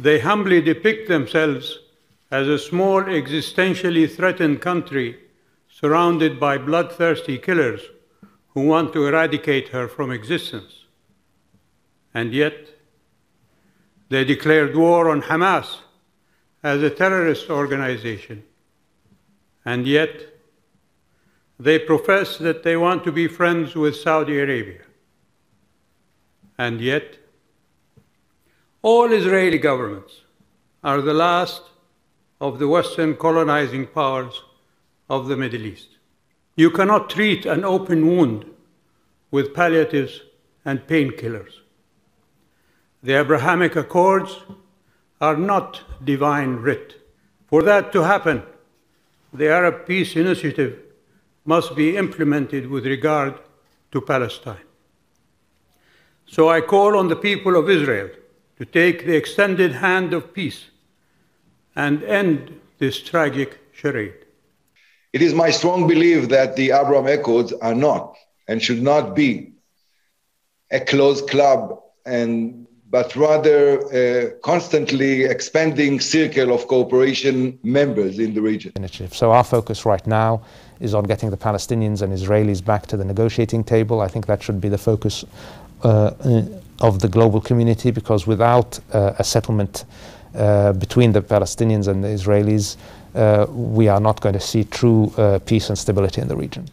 They humbly depict themselves as a small, existentially threatened country surrounded by bloodthirsty killers who want to eradicate her from existence. And yet, they declared war on Hamas as a terrorist organization. And yet, they profess that they want to be friends with Saudi Arabia. And yet, all Israeli governments are the last of the Western colonizing powers of the Middle East. You cannot treat an open wound with palliatives and painkillers. The Abrahamic Accords are not divine writ. For that to happen, the Arab Peace Initiative must be implemented with regard to Palestine. So I call on the people of Israel to take the extended hand of peace and end this tragic charade. It is my strong belief that the Abraham Accords are not and should not be a closed club, but rather a constantly expanding circle of cooperation members in the region. So our focus right now is on getting the Palestinians and Israelis back to the negotiating table. I think that should be the focus of the global community, because without a settlement between the Palestinians and the Israelis, we are not going to see true peace and stability in the region.